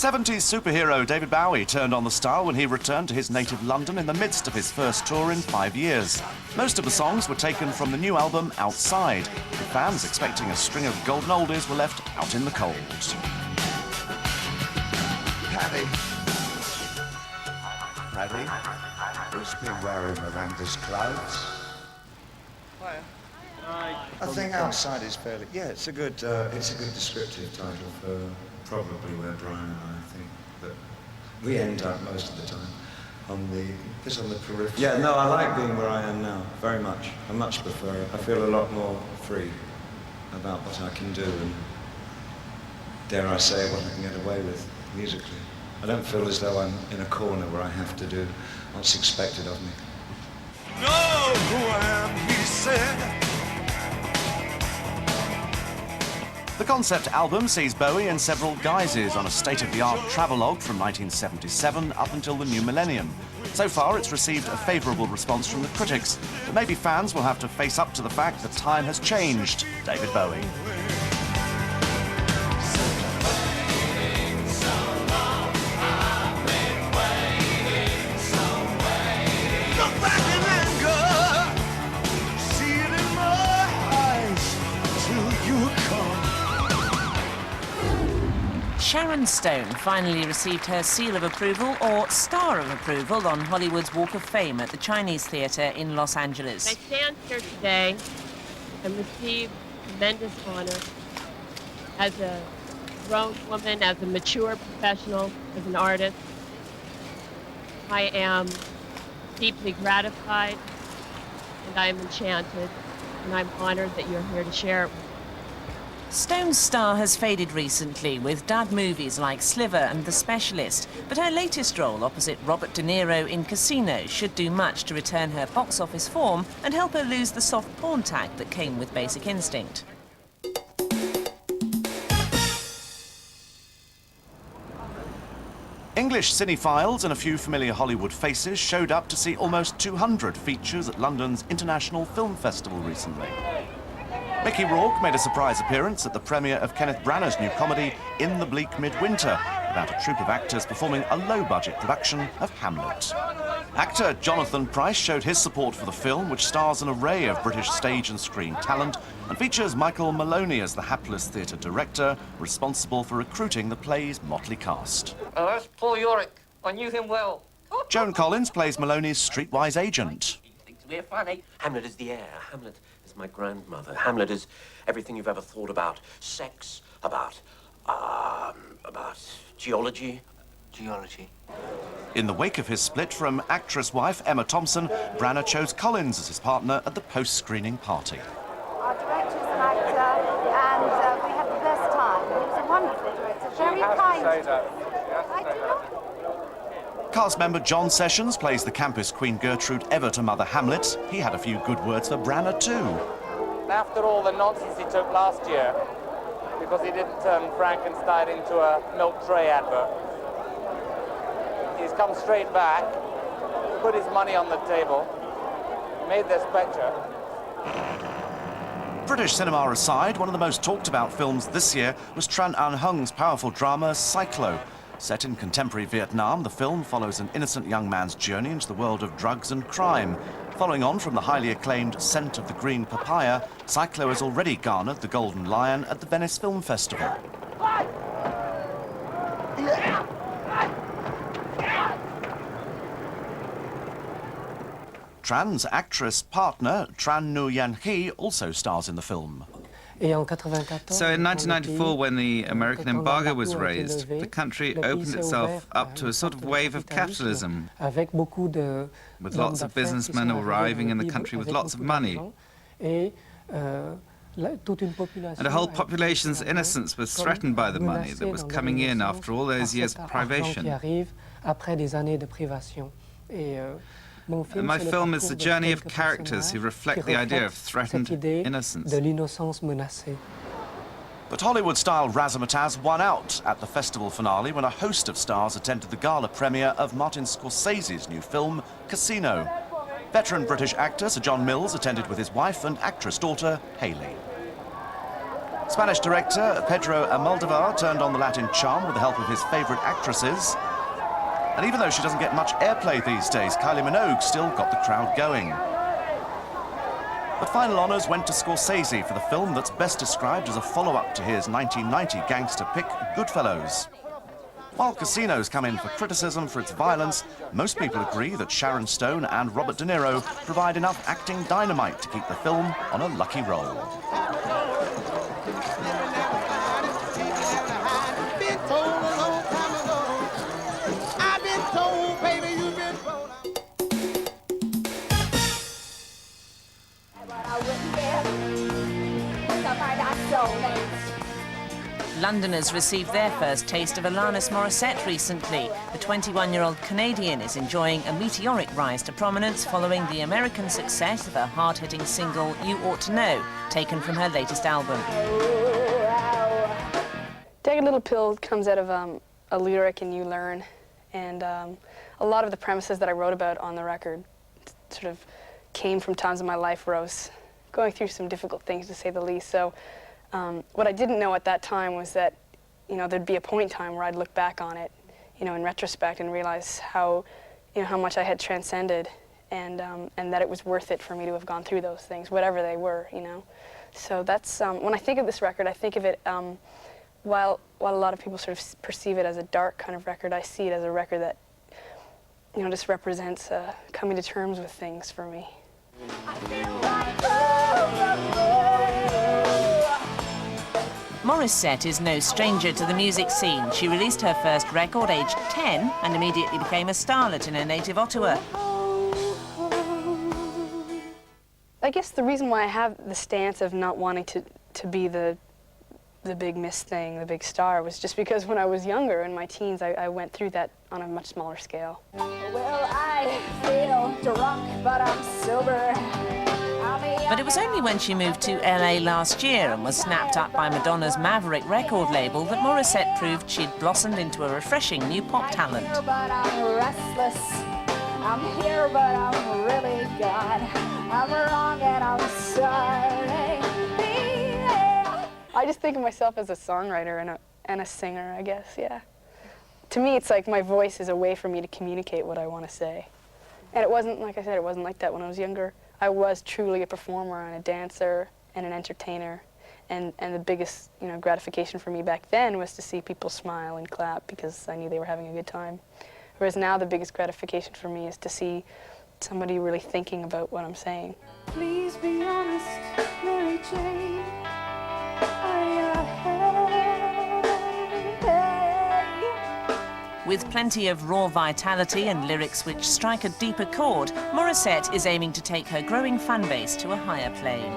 70s superhero David Bowie turned on the star when he returned to his native London in the midst of his first tour in 5 years. Most of the songs were taken from the new album Outside, and fans expecting a string of golden oldies were left out in the cold. Paddy. Just be wearing Miranda's clothes. I think Outside is fairly... Yeah, it's a good descriptive title for probably where Brian and I think that we end up most of the time on the periphery. Yeah, no, I like being where I am now, very much. I much prefer it. I feel a lot more free about what I can do and, dare I say, what I can get away with musically. I don't feel as though I'm in a corner where I have to do what's expected of me. Know who I am, he said. The concept album sees Bowie in several guises on a state-of-the-art travelogue from 1977 up until the new millennium. So far, it's received a favourable response from the critics, but maybe fans will have to face up to the fact that time has changed David Bowie. Sharon Stone finally received her seal of approval, or star of approval, on Hollywood's Walk of Fame at the Chinese Theatre in Los Angeles. I stand here today and receive tremendous honor as a grown woman, as a mature professional, as an artist. I am deeply gratified, and I am enchanted, and I'm honored that you're here to share it with me. Stone's star has faded recently with dud movies like Sliver and The Specialist, but her latest role opposite Robert De Niro in Casino should do much to return her box office form and help her lose the soft porn tag that came with Basic Instinct. English cinephiles and a few familiar Hollywood faces showed up to see almost 200 features at London's International Film Festival recently. Mickey Rourke made a surprise appearance at the premiere of Kenneth Branagh's new comedy In the Bleak Midwinter, about a troupe of actors performing a low-budget production of Hamlet. Actor Jonathan Pryce showed his support for the film, which stars an array of British stage and screen talent and features Michael Maloney as the hapless theatre director, responsible for recruiting the play's motley cast. Oh, that's Paul Yorick. I knew him well. Joan Collins plays Maloney's streetwise agent. We're funny. Hamlet is the air. Hamlet is my grandmother. Hamlet is everything you've ever thought about sex, about geology. Geology. In the wake of his split from actress-wife Emma Thompson, Branagh chose Collins as his partner at the post-screening party. Our director is an actor, and we had the best time. He was a wonderful director, very kind. I do not. Cast member John Sessions plays the campus Queen Gertrude ever to Mother Hamlet. He had a few good words for Branagh too. After all the nonsense he took last year, because he didn't turn Frankenstein into a milk tray advert, he's come straight back, put his money on the table, made this picture. British cinema aside, one of the most talked about films this year was Tran Anh Hung's powerful drama Cyclo. Set in contemporary Vietnam, the film follows an innocent young man's journey into the world of drugs and crime. Following on from the highly acclaimed Scent of the Green Papaya, Cyclo has already garnered the Golden Lion at the Venice Film Festival. Tran's actress partner, Tran Nguyen Hy, also stars in the film. So in 1994, when the American embargo was raised, the country opened itself up to a sort of wave of capitalism, with lots of businessmen arriving in the country with lots of money. And a whole population's innocence was threatened by the money that was coming in after all those years of privation. And my film is the journey of characters who reflect the idea of threatened innocence. But Hollywood-style razzmatazz won out at the festival finale when a host of stars attended the gala premiere of Martin Scorsese's new film, Casino. Veteran British actor Sir John Mills attended with his wife and actress-daughter, Hayley. Spanish director Pedro Almodovar turned on the Latin charm with the help of his favourite actresses. And even though she doesn't get much airplay these days, Kylie Minogue still got the crowd going. The final honours went to Scorsese for the film that's best described as a follow-up to his 1990 gangster pick, Goodfellas. While Casino's come in for criticism for its violence, most people agree that Sharon Stone and Robert De Niro provide enough acting dynamite to keep the film on a lucky roll. Londoners received their first taste of Alanis Morissette recently. The 21-year-old Canadian is enjoying a meteoric rise to prominence following the American success of her hard-hitting single You Ought to Know, taken from her latest album. Take a Little Pill comes out of a lyric in You Learn, and a lot of the premises that I wrote about on the record sort of came from times in my life where I was going through some difficult things, to say the least. So what I didn't know at that time was that, you know, there'd be a point in time where I'd look back on it, you know, in retrospect and realize how, you know, how much I had transcended, and that it was worth it for me to have gone through those things, whatever they were, you know. So that's, when I think of this record, I think of it, while a lot of people sort of perceive it as a dark kind of record, I see it as a record that, you know, just represents coming to terms with things for me. Morissette is no stranger to the music scene. She released her first record aged 10 and immediately became a starlet in her native Ottawa. I guess the reason why I have the stance of not wanting to be the big miss thing, the big star, was just because when I was younger, in my teens, I went through that on a much smaller scale. Well, I feel drunk, but I'm sober. But it was only when she moved to LA last year and was snapped up by Madonna's Maverick record label that Morissette proved she'd blossomed into a refreshing new pop talent. But I'm restless. I'm here, but I'm really gone. I'm wrong and I'm sorry. I just think of myself as a songwriter and a singer, I guess, yeah. To me, it's like my voice is a way for me to communicate what I want to say. And it wasn't, like I said, it wasn't like that when I was younger. I was truly a performer and a dancer and an entertainer. And the biggest, you know, gratification for me back then was to see people smile and clap because I knew they were having a good time. Whereas now the biggest gratification for me is to see somebody really thinking about what I'm saying. Please be honest, Mary Jane. With plenty of raw vitality and lyrics which strike a deeper chord, Morissette is aiming to take her growing fan base to a higher plane.